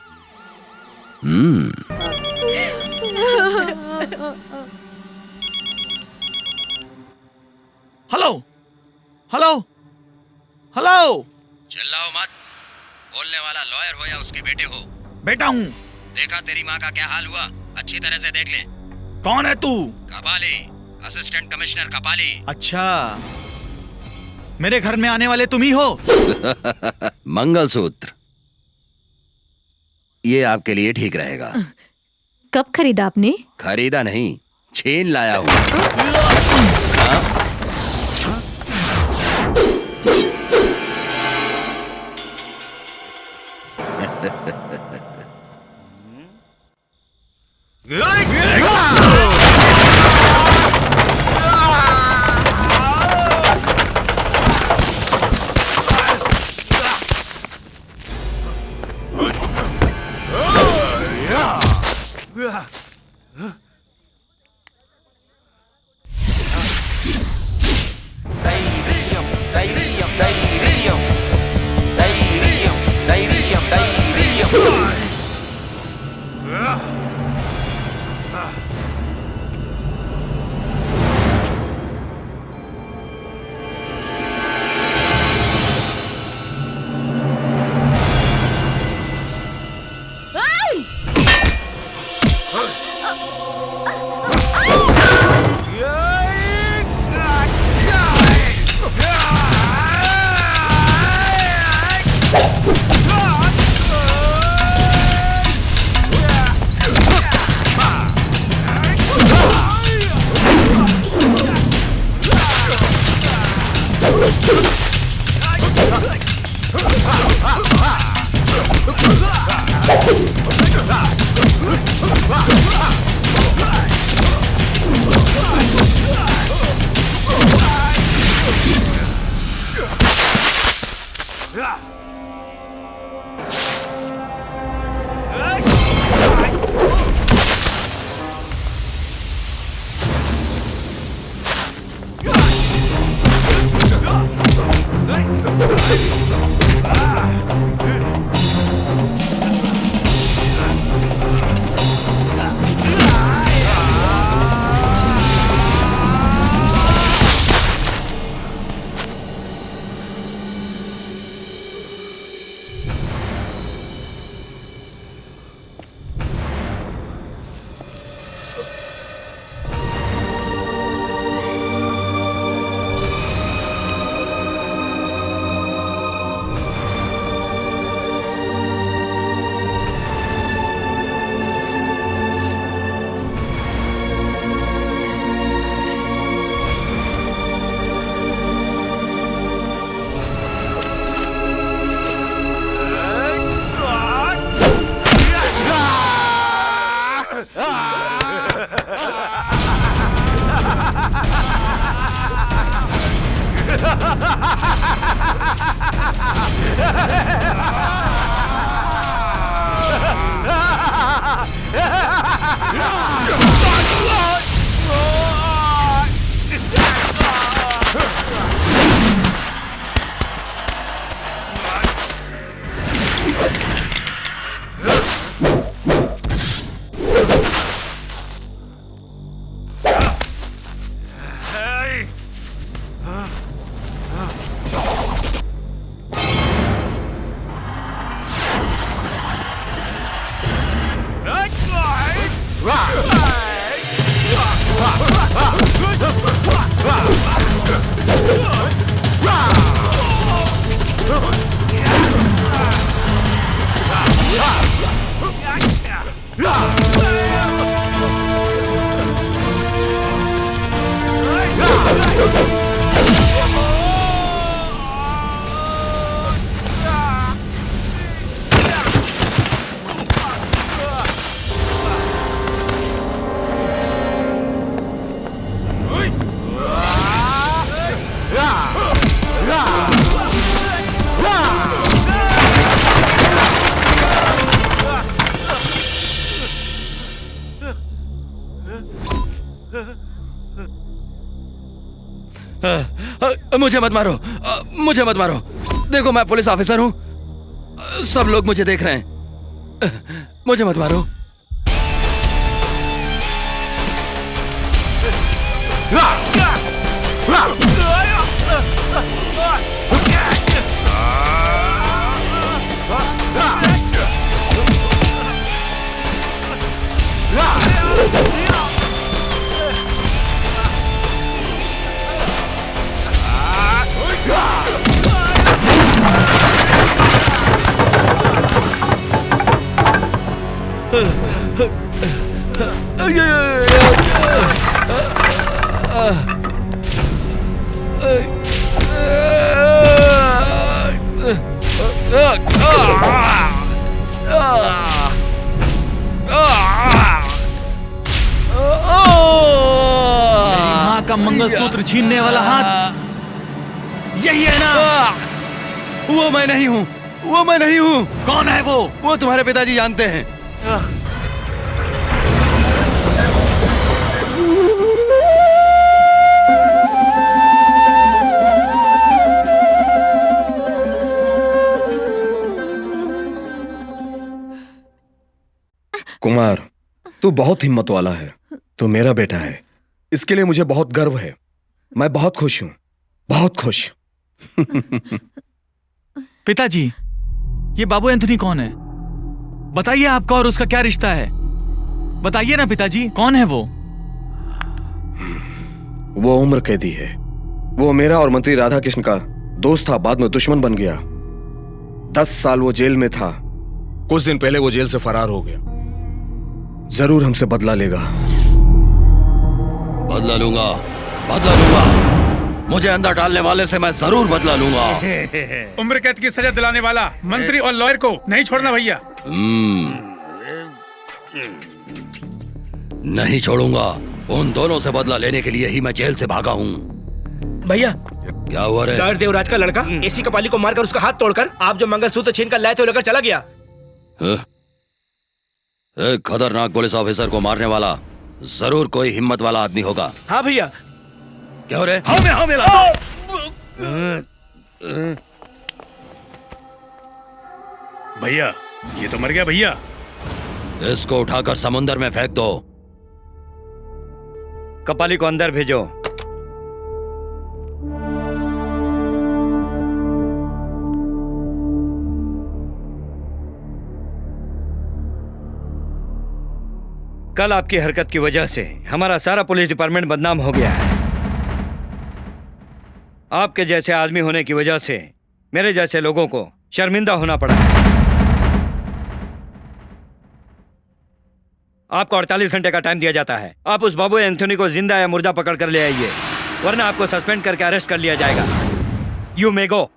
Hello hello hello. चिल्लाओ मत। बोलने वाला लॉयर हो या उसके बेटे हो। बेटा हूँ। देखा तेरी माँ का क्या हाल हुआ? अच्छी तरह से देख ले। कौन है तू? कपाली, असिस्टेंट कमिश्नर कपाली। अच्छा, मेरे घर में आने वाले तुम ही हो? मंगलसूत्र, ये आपके लिए ठीक रहेगा। कब खरीदा आपने? खरीदा नहीं, छीन लाया हूँ। मुझे मत मारो, मुझे मत मारो। देखो मैं पुलिस ऑफिसर हूं, सब लोग मुझे देख रहे हैं। मुझे मत मारो। माँ का मंगलसूत्र छीनने वाला हाथ यही है ना? वो मैं नहीं हूँ, वो मैं नहीं हूँ। कौन है वो? वो तुम्हारे पिताजी जानते हैं। कुमार, तू बहुत हिम्मत वाला है। तू मेरा बेटा है, इसके लिए मुझे बहुत गर्व है। मैं बहुत खुश हूं, बहुत खुश। पिताजी, ये बाबू एंथनी कौन है? बताइए, आपका और उसका क्या रिश्ता है? बताइए ना पिताजी, कौन है वो? वो उम्र कैदी है। वो मेरा और मंत्री राधा कृष्ण का दोस्त था, बाद में दुश्मन बन गया। 10 साल वो जेल में था। कुछ दिन पहले वो जेल से फरार हो गया। जरूर हमसे बदला लेगा। बदला लूंगा, बदला लूंगा। मुझे अंदर डालने वाले से मैं जरूर बदला लूंगा। उम्र कैद की सजा दिलाने वाला मंत्री और लॉयर को नहीं छोड़ना भैया। नहीं छोड़ूंगा। उन दोनों से बदला लेने के लिए ही मैं जेल से भागा हूँ। भैया क्या हुआ रे? लॉयर देवराज का लड़का एसी कपाली को मारकर उसका हाथ तोड़कर आप जो मंगलसूत्र छीन कर लाए थे लेकर चला गया। एक खतरनाक पुलिस ऑफिसर को मारने वाला जरूर कोई हिम्मत वाला आदमी होगा। हाँ भैया। क्या हो रे? हाँ मिला। भैया ये तो मर गया भैया। इसको उठाकर समुंदर में फेंक दो। कपाली को अंदर भेजो। कल आपकी हरकत की वजह से हमारा सारा पुलिस डिपार्टमेंट बदनाम हो गया है। आपके जैसे आदमी होने की वजह से मेरे जैसे लोगों को शर्मिंदा होना पड़ा है। आपको 48 घंटे का टाइम दिया जाता है। आप उस बाबू एंथोनी को जिंदा या मुर्दा पकड़ कर ले आइए, वरना आपको सस्पेंड करके अरेस्ट कर लिया जाएगा। यू मे गो।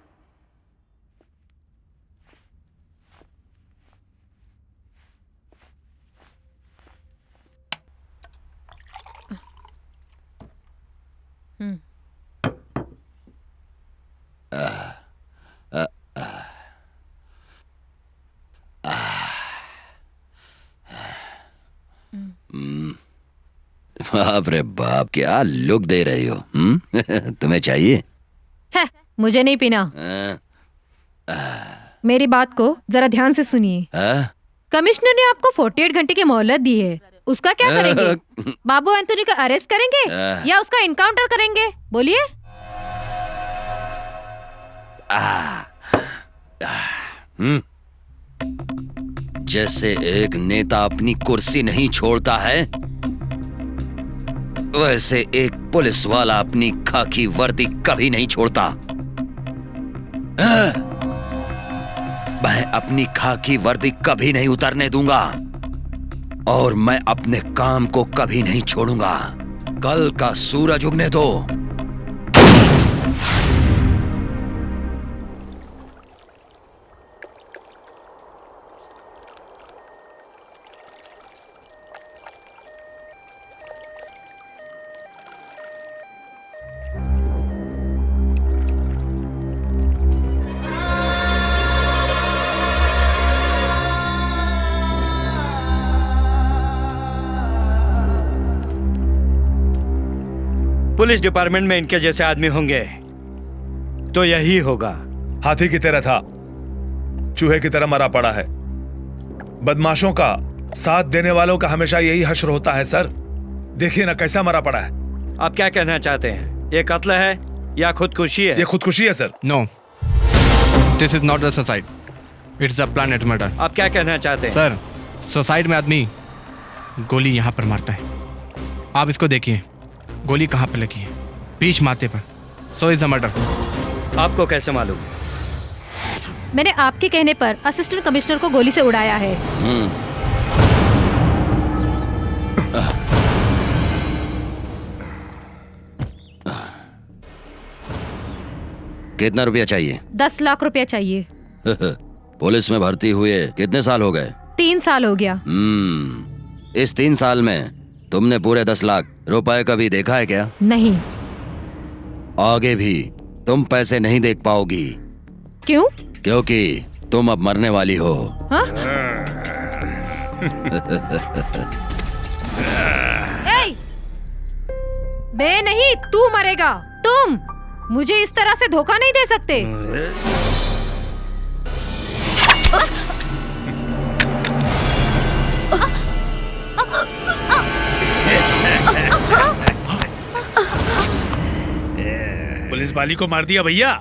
बाप रे बाप, क्या लुक दे रही हो। तुम्हें चाहिए? मुझे नहीं पीना। मेरी बात को जरा ध्यान से सुनिए। कमिश्नर ने आपको 48 घंटे की मोहलत दी है, उसका क्या करेंगे? बाबू एंथोनी को अरेस्ट करेंगे या उसका इनकाउंटर करेंगे? बोलिए। जैसे एक नेता अपनी कुर्सी नहीं छोड़ता है, वैसे एक पुलिस वाला अपनी खाकी वर्दी कभी नहीं छोड़ता। मैं अपनी खाकी वर्दी कभी नहीं उतारने दूंगा और मैं अपने काम को कभी नहीं छोड़ूंगा। कल का सूरज उगने दो। पुलिस डिपार्टमेंट में इनके जैसे आदमी होंगे तो यही होगा। हाथी की तरह था, चूहे की तरह मरा पड़ा है। बदमाशों का साथ देने वालों का हमेशा यही हश्र होता है सर। देखिए ना कैसा मरा पड़ा है। आप क्या कहना चाहते हैं? ये कत्ल है या खुदकुशी है? ये खुदकुशी है sir. No, this is not the suicide, it's a planet murder. आप क्या कहना चाहते हैं? सर, सुसाइड में आदमी गोली यहाँ पर मारता है। आप इसको देखिए, गोली कहाँ पर लगी है? बीच माथे पर। So is the murder. आपको कैसे मालूम? मैंने आपके कहने पर असिस्टेंट कमिश्नर को गोली से उड़ाया है। कितना रुपया चाहिए? 10 लाख रुपया चाहिए। पुलिस में भर्ती हुए कितने साल हो गए? 3 साल हो गया। इस 3 साल में तुमने पूरे 10 लाख रुपए कभी देखा है क्या? नहीं। आगे भी तुम पैसे नहीं देख पाओगी। क्यों? क्योंकि तुम अब मरने वाली हो। हाँ? बे नहीं, तू मरेगा। तुम मुझे इस तरह से धोखा नहीं दे सकते। पुलिस वाली को मार दिया भैया।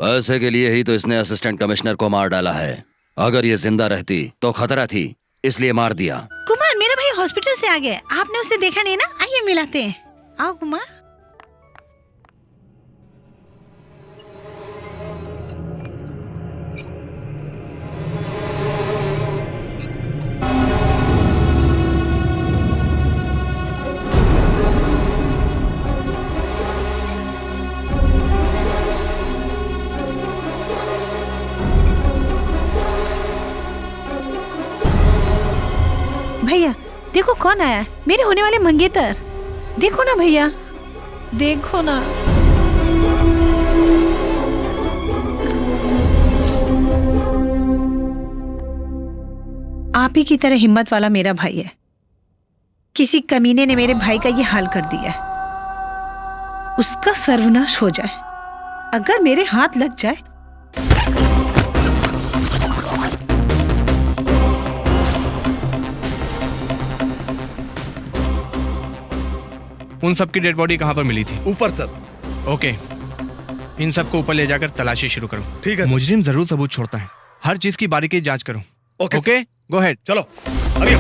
पैसे के लिए ही तो इसने असिस्टेंट कमिश्नर को मार डाला है। अगर ये जिंदा रहती तो खतरा थी, इसलिए मार दिया। कुमार, मेरा भाई हॉस्पिटल से आ गया। आपने उसे देखा नहीं ना? आइए मिलाते हैं। आओ कुमार। भैया देखो कौन आया है, मेरे होने वाले मंगेतर। देखो ना भैया, देखो ना। आप ही की तरह हिम्मत वाला मेरा भाई है। किसी कमीने ने मेरे भाई का ये हाल कर दिया है। उसका सर्वनाश हो जाए, अगर मेरे हाथ लग जाए। उन सब की डेड बॉडी कहाँ पर मिली थी? ऊपर सर। ओके, इन सबको ऊपर ले जाकर तलाशी शुरू करो। ठीक है सर। मुजरिम जरूर सबूत छोड़ता है, हर चीज की बारीकी जांच करो। Okay go head. चलो अभी।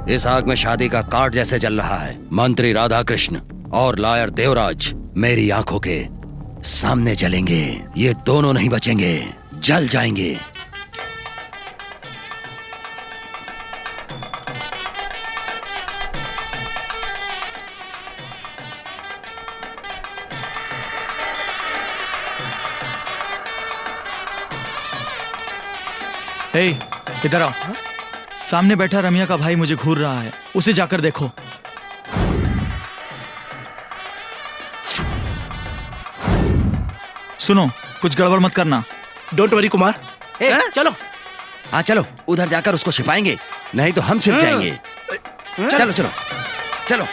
इस आग में शादी का कार्ड जैसे जल रहा है। मंत्री राधा कृष्ण और लॉयर देवराज मेरी आंखों के सामने जलेंगे। ये दोनों नहीं बचेंगे, जल जाएंगे। हे, इधर आओ। सामने बैठा रमिया का भाई मुझे घूर रहा है, उसे जाकर देखो। सुनो, कुछ गड़बड़ मत करना। Don't worry Kumar. चलो। हाँ चलो, उधर जाकर उसको छिपाएंगे, नहीं तो हम छिप जाएंगे। चलो चलो चलो।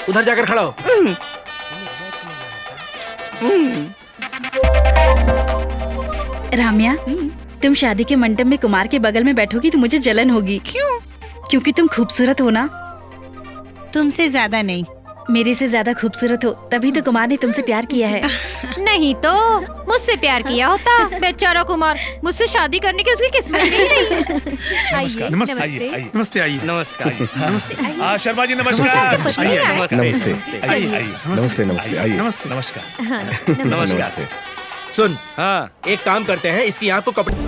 उधर जाकर खड़ा हो। राम्या, तुम शादी के मंडप में कुमार के बगल में बैठोगी तो मुझे जलन होगी। क्यों? क्योंकि तुम खूबसूरत हो ना। तुमसे ज्यादा नहीं, मेरे से ज्यादा खूबसूरत हो, तभी तो कुमार ने तुमसे प्यार किया है। नहीं तो मुझसे प्यार किया होता। बेचारा कुमार, मुझसे शादी करने की उसकी किस्मत नहीं रही। आइए। नमस्ते आइए। नमस्ते आइए। नमस्कार। हाँ शर्मा जी नमस्कार। आइए। नमस्ते आइए नमस्ते नमस्ते आइए। नमस्ते। नमस्कार। नमस्कार। सुन, हाँ एक काम करते हैं, इसकी आंख को कपड़े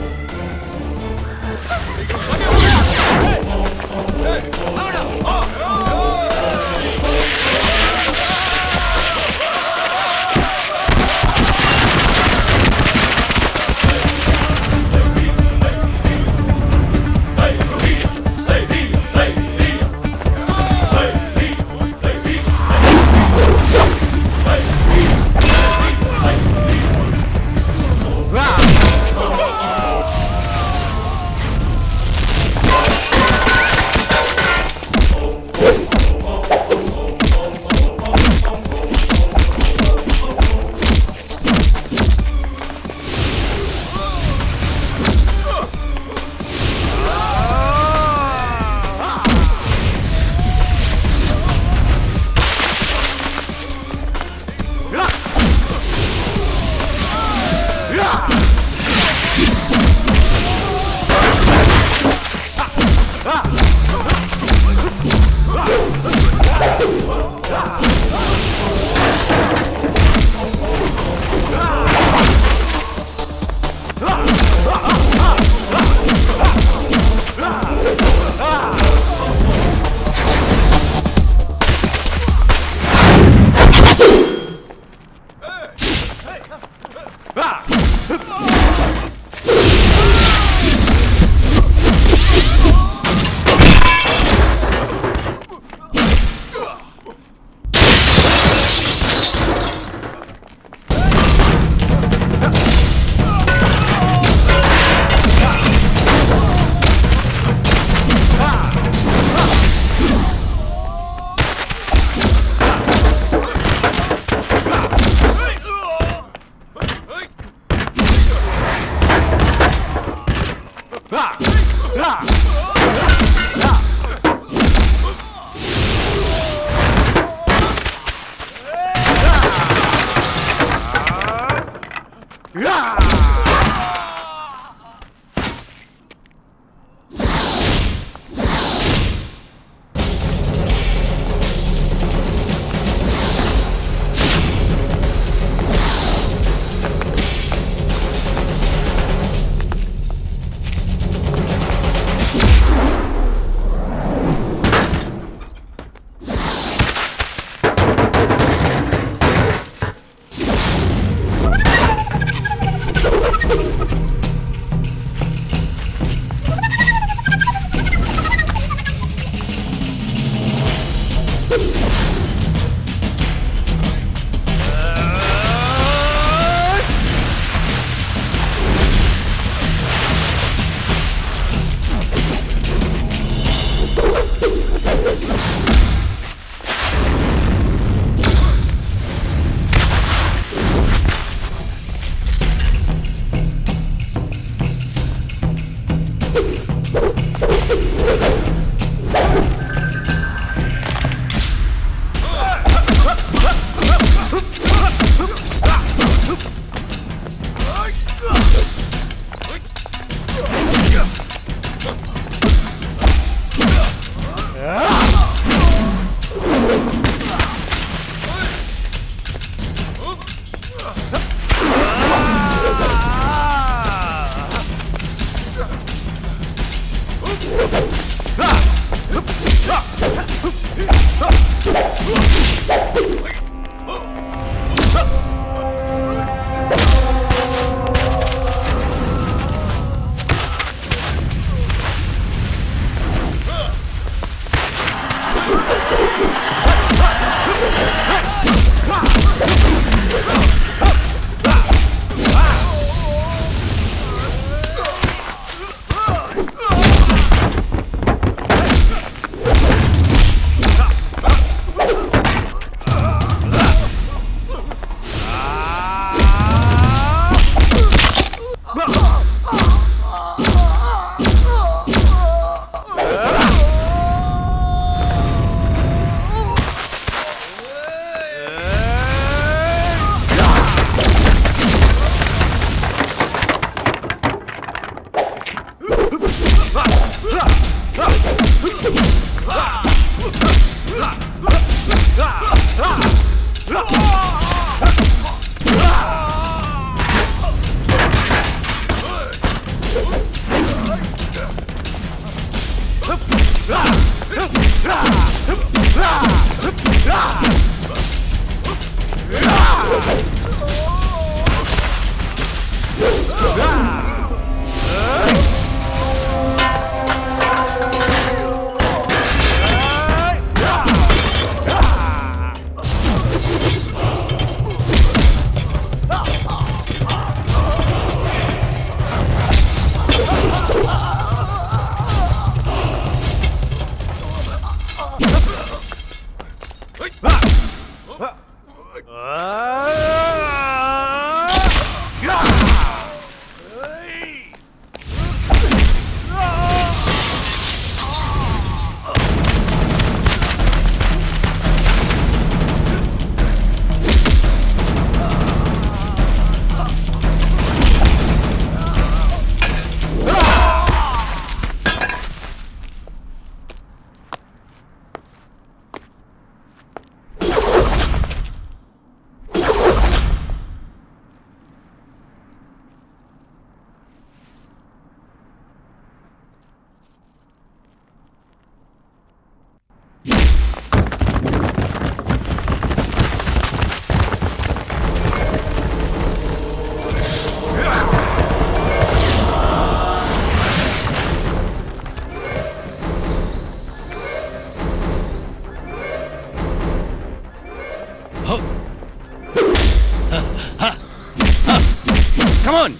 Come on!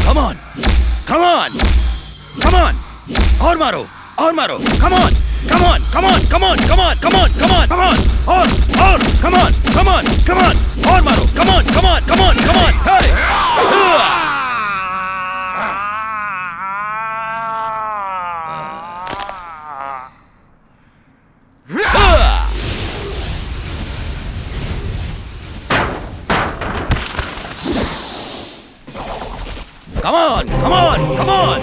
Come on! Come on! Come on! और मारो! और मारो! Come on! Come on! Come on! Come on! Come on! Come on! Come on! Come on! और! Come on! Come on! Come on! और मारो! Come on! Come on! Come on! Come on! Hey! Come on, come on, come on.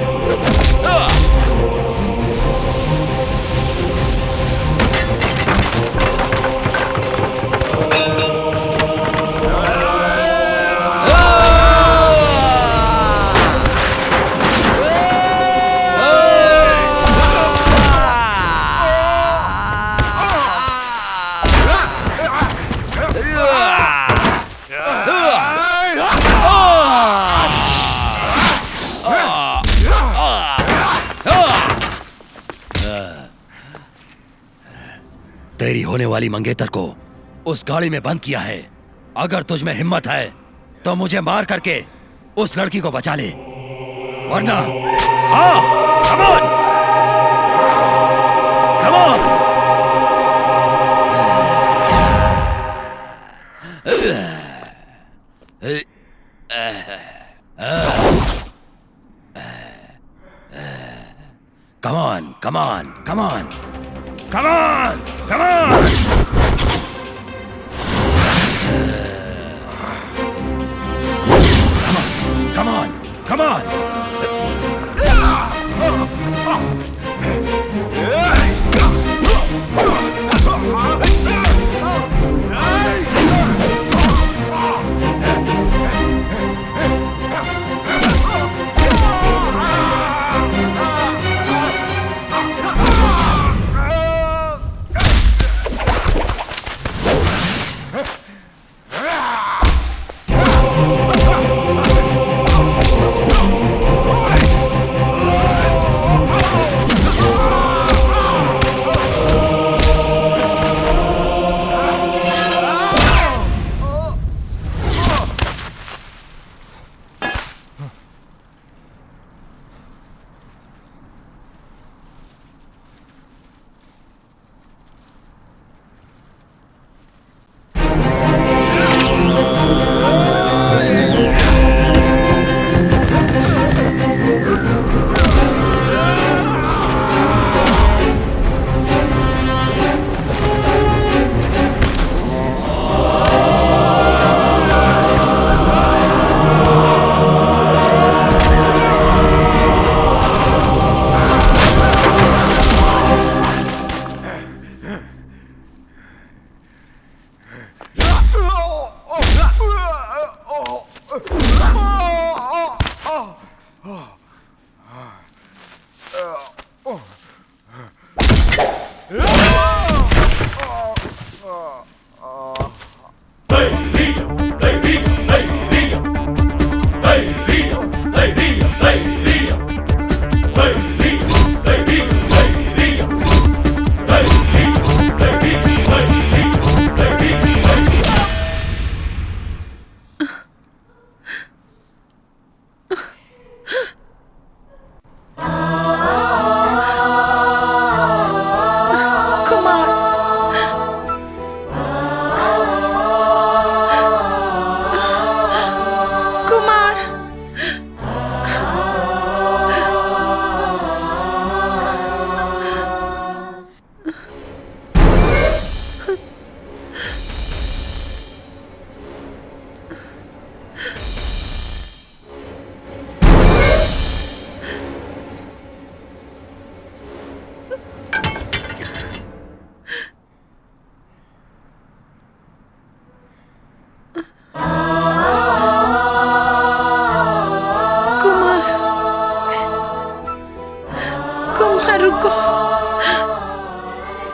तेरी होने वाली मंगेतर को उस गाड़ी में बंद किया है। अगर तुझ में हिम्मत है तो मुझे मार करके उस लड़की को बचा ले, वरना हाँ, come on, come on. Come on, come on, come on, come on, come on. Come on, come on.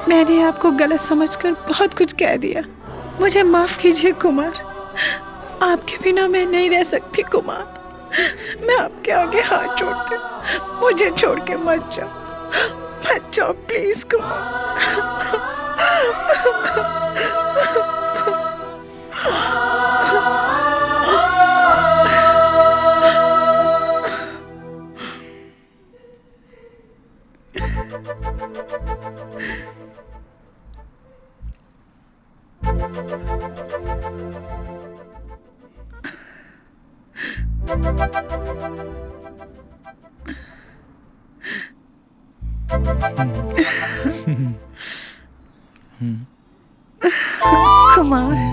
मैंने आपको गलत समझकर बहुत कुछ कह दिया, मुझे माफ कीजिए कुमार। आपके बिना मैं नहीं रह सकती कुमार। मैं आपके आगे हाथ जोड़ती हूँ, मुझे छोड़ के मत जाओ प्लीज कुमार। कुमार